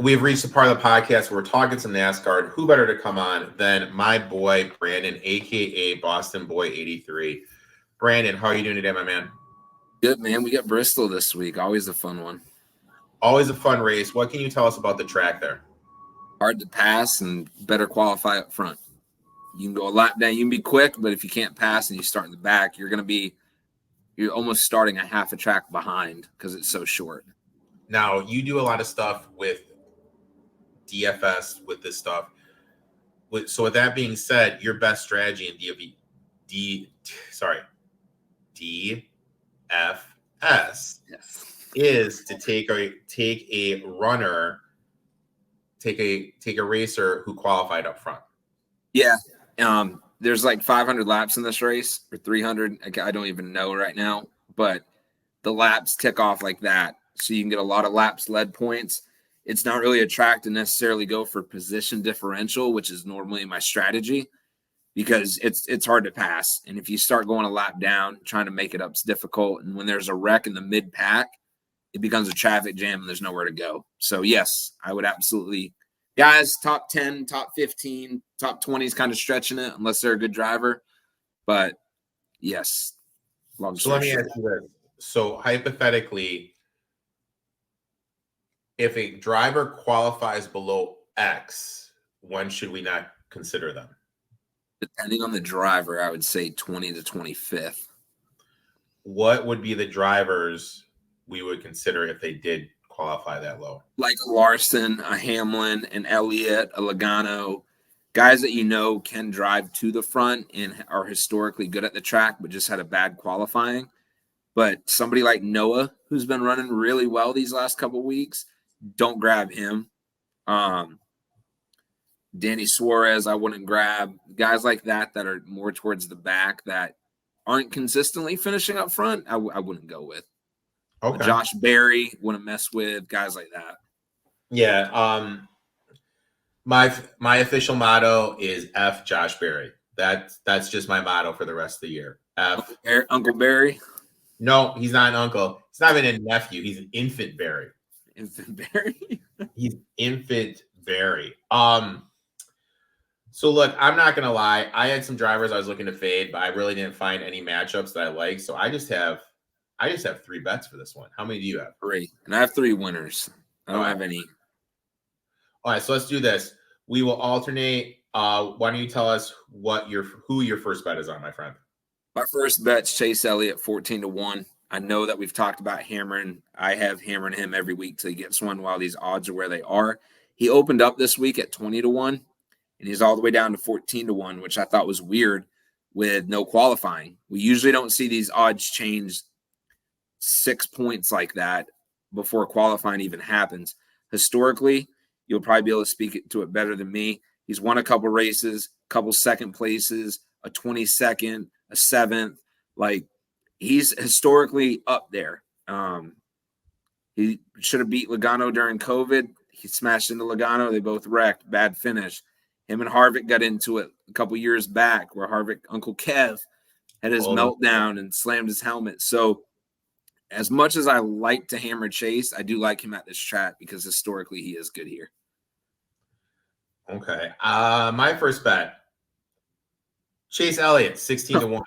We've reached the part of the podcast where we're talking some NASCAR. And who better to come on than my boy, Brandon, a.k.a. Boston Boy 83. Brandon, how are you doing today, my man? Good, man. We got Bristol this week. Always a fun one. Always a fun race. What can you tell us about the track there? Hard to pass and better qualify up front. You can go a lap down. You can be quick, but if you can't pass and you start in the back, you're almost starting a half a track behind because it's so short. Now, you do a lot of stuff with DFS with this stuff. So with that being said, your best strategy in DFS is to take a racer who qualified up front. Yeah. There's like 500 laps in this race or 300. I don't even know right now, but the laps tick off like that. So you can get a lot of laps led points. It's not really a track to necessarily go for position differential, which is normally my strategy because it's hard to pass. And if you start going a lap down, trying to make it up is difficult. And when there's a wreck in the mid pack, it becomes a traffic jam and there's nowhere to go. So yes, I would absolutely, guys, top 10, top 15, top 20 is kind of stretching it unless they're a good driver. But yes. So let me ask you this. So hypothetically, if a driver qualifies below X, when should we not consider them? Depending on the driver, I would say 20 to 25th. What would be the drivers we would consider if they did qualify that low? Like a Larson, a Hamlin, an Elliott, a Logano, guys that you know can drive to the front and are historically good at the track, but just had a bad qualifying. But somebody like Noah, who's been running really well these last couple of weeks, don't grab him. Danny Suarez, I wouldn't grab. Guys like that are more towards the back that aren't consistently finishing up front, I wouldn't go with. Okay. Josh Berry, wouldn't mess with guys like that. Yeah. My official motto is F Josh Berry. That's just my motto for the rest of the year. F Uncle Barry. No, he's not an uncle. He's not even a nephew. He's an infant Barry. Infant Barry. He's infant Barry. So look, I'm not gonna lie. I had some drivers I was looking to fade, but I really didn't find any matchups that I like. So I just have 3 bets for this one. How many do you have? 3. And I have 3 winners. I don't have any. All right, so let's do this. We will alternate. Why don't you tell us who your first bet is on, my friend? My first bet's Chase Elliott, 14-1. I know that we've talked about hammering. I have hammering him every week till he gets one while these odds are where they are. He opened up this week at 20-1, and he's all the way down to 14-1, which I thought was weird with no qualifying. We usually don't see these odds change 6 points like that before qualifying even happens. Historically, you'll probably be able to speak to it better than me. He's won a couple races, a couple second places, a 22nd, a 7th. Like, he's historically up there. He should have beat Logano during COVID. He smashed into Logano. They both wrecked. Bad finish. Him and Harvick got into it a couple years back where Harvick, Uncle Kev, had his meltdown and slammed his helmet. So as much as I like to hammer Chase, I do like him at this track because historically he is good here. Okay. My first bet, Chase Elliott, 16-1.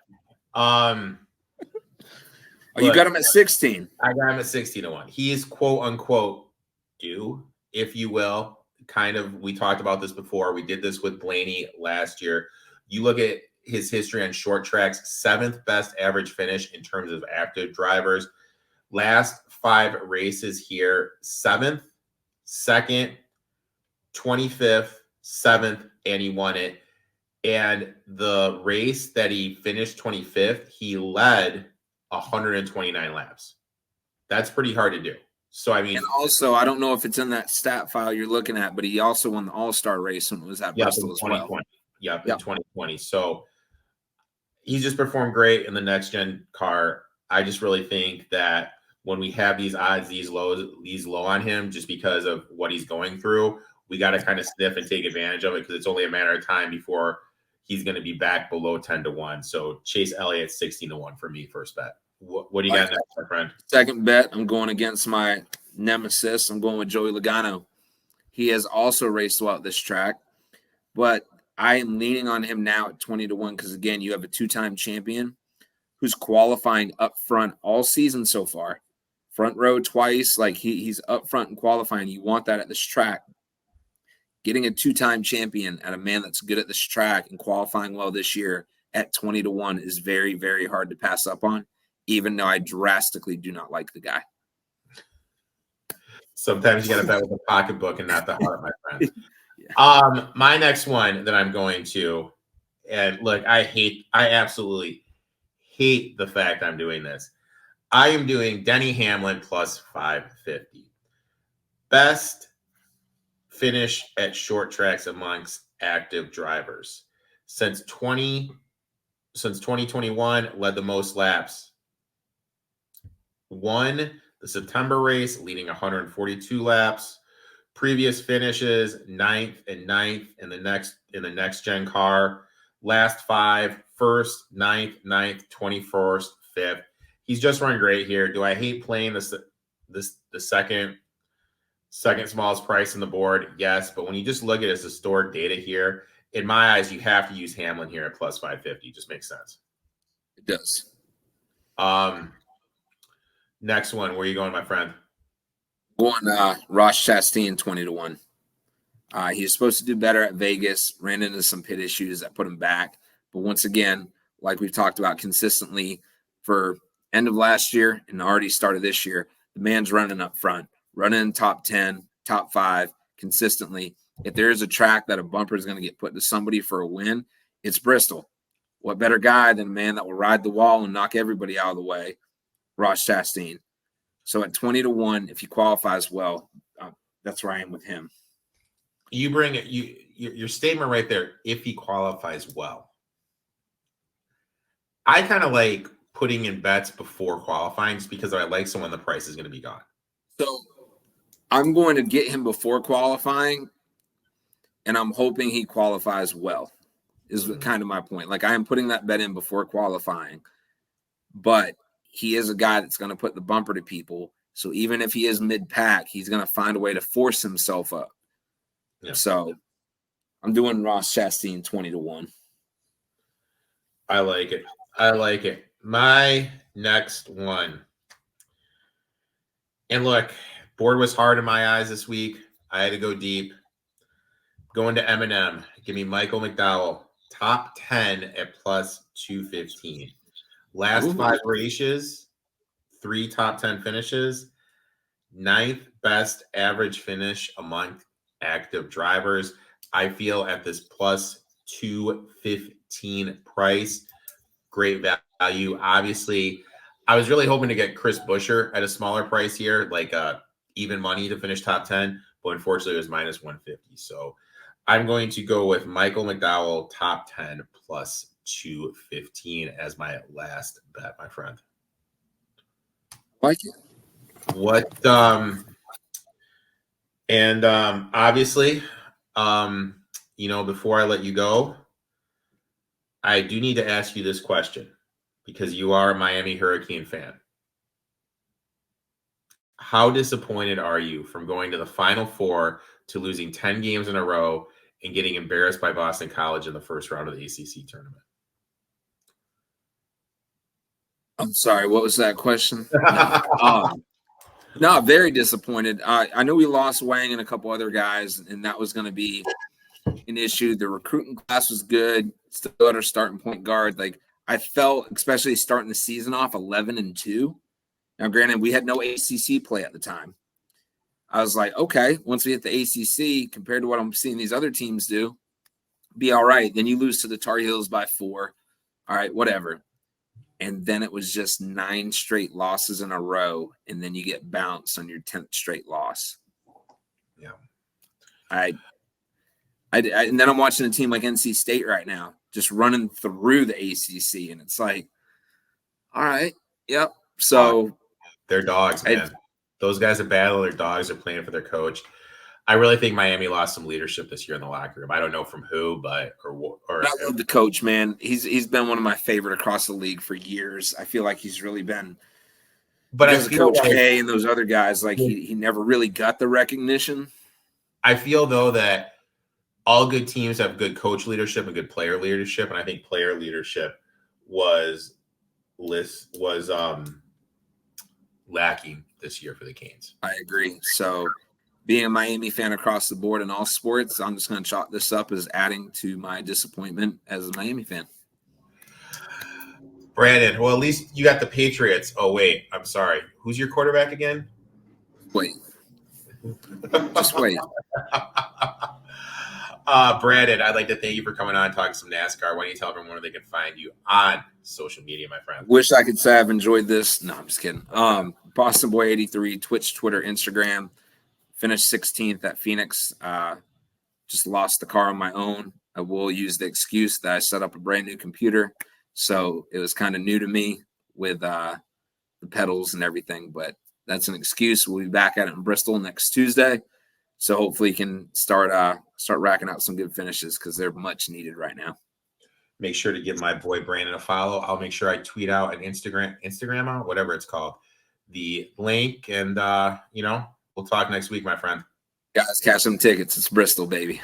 You got him at 16. I got him at 16-1. He is quote unquote due, if you will. Kind of, we talked about this before. We did this with Blaney last year. You look at his history on short tracks, 7th best average finish in terms of active drivers. Last 5 races here, 7th, 2nd, 25th, 7th, and he won it. And the race that he finished 25th, he led 129 laps. That's pretty hard to do. So, I mean, and also, I don't know if it's in that stat file you're looking at, but he also won the All-Star race when it was at Bristol as well. Yep, in 2020. So he's just performed great in the next gen car. I just really think that when we have these odds, these low on him, just because of what he's going through, we got to kind of sniff and take advantage of it because it's only a matter of time before he's going to be back below 10-1. So Chase Elliott, 16-1 for me, first bet. What do you got next, my friend? Second bet, I'm going against my nemesis. I'm going with Joey Logano. He has also raced well at this track, but I am leaning on him now at 20-1 because, again, you have a two-time champion who's qualifying up front all season so far. Front row twice, like he's up front and qualifying. You want that at this track. Getting a two-time champion and a man that's good at this track and qualifying well this year at 20-1 is very, very hard to pass up on, even though I drastically do not like the guy. Sometimes you got to bet with the pocketbook and not the heart, my friend. Yeah. My next one that I'm going to, and look, I absolutely hate the fact I'm doing this. I am doing Denny Hamlin plus 550. Best finish at short tracks amongst active drivers. Since 2021, led the most laps. Won the September race, leading 142 laps. Previous finishes, 9th and 9th in the next gen car. Last 5, 1st, 9th, 21st, 5th. He's just run great here. Do I hate playing the second smallest price on the board? Yes, but when you just look at his historic data here, in my eyes, you have to use Hamlin here at plus 550. It just makes sense. It does. Next one, where are you going, my friend? Going Ross Chastain 20-1. He was supposed to do better at Vegas, ran into some pit issues that put him back. But once again, like we've talked about consistently for end of last year and already started this year, the man's running up front, running in top 10, top 5 consistently. If there is a track that a bumper is going to get put to somebody for a win, it's Bristol. What better guy than a man that will ride the wall and knock everybody out of the way? Ross Chastain. So at 20-1, if he qualifies well, that's where I am with him. You bring it. Your statement right there. If he qualifies well, I kind of like putting in bets before qualifying, just because I like someone the price is going to be gone. So I'm going to get him before qualifying, and I'm hoping he qualifies well. Is kind of my point. Like I am putting that bet in before qualifying, but he is a guy that's going to put the bumper to people. So even if he is mid-pack, he's going to find a way to force himself up. Yeah. So I'm doing Ross Chastain 20-1. I like it. My next one. And look, board was hard in my eyes this week. I had to go deep. Going to M&M. Give me Michael McDowell. Top 10 at plus 215. Last 5 races, 3 top 10 finishes, 9th best average finish among active drivers. I feel at this plus 215 price, great value. Obviously, I was really hoping to get Chris Buescher at a smaller price here, like even money to finish top 10, but unfortunately it was minus 150. So I'm going to go with Michael McDowell, top 10 plus 215 as my last bet, my friend. Like it. What and obviously before I let you go, I do need to ask you this question because you are a Miami Hurricane fan. How disappointed are you from going to the Final Four to losing 10 games in a row and getting embarrassed by Boston College in the first round of the ACC tournament? I'm sorry, what was that question? No, very disappointed. I know we lost Wang and a couple other guys, and that was going to be an issue. The recruiting class was good. Still at our starting point guard. Like I felt, especially starting the season off 11-2. Now, granted, we had no ACC play at the time. I was like, okay, once we hit the ACC, compared to what I'm seeing these other teams do, be all right. Then you lose to the Tar Heels by 4. All right, whatever. And then it was just 9 straight losses in a row, and then you get bounced on your 10th straight loss. Yeah. And then I'm watching a team like NC State right now, just running through the ACC, and it's like, all right, yep. So they're dogs, man. Those guys are battle. They're dogs. They're playing for their coach. I really think Miami lost some leadership this year in the locker room. I don't know from who, but I love the coach, man. He's been one of my favorite across the league for years. I feel like he's really been. But as Coach K and those other guys, like he never really got the recognition. I feel though that all good teams have good coach leadership and good player leadership, and I think player leadership was lacking this year for the Canes. I agree. So, being a Miami fan across the board in all sports, I'm just going to chalk this up as adding to my disappointment as a Miami fan. Brandon, well, at least you got the Patriots. Oh, wait, I'm sorry. Who's your quarterback again? Wait. Just wait. Brandon, I'd like to thank you for coming on and talking some NASCAR. Why don't you tell everyone where they can find you on social media, my friend? Wish I could say I've enjoyed this. No, I'm just kidding. Boston Boy 83, Twitch, Twitter, Instagram. Finished 16th at Phoenix. Just lost the car on my own. I will use the excuse that I set up a brand new computer. So it was kind of new to me with the pedals and everything, but that's an excuse. We'll be back at it in Bristol next Tuesday. So hopefully you can start racking out some good finishes because they're much needed right now. Make sure to give my boy Brandon a follow. I'll make sure I tweet out an Instagram out, whatever it's called, the link. And, we'll talk next week, my friend. Guys, catch some tickets. It's Bristol, baby.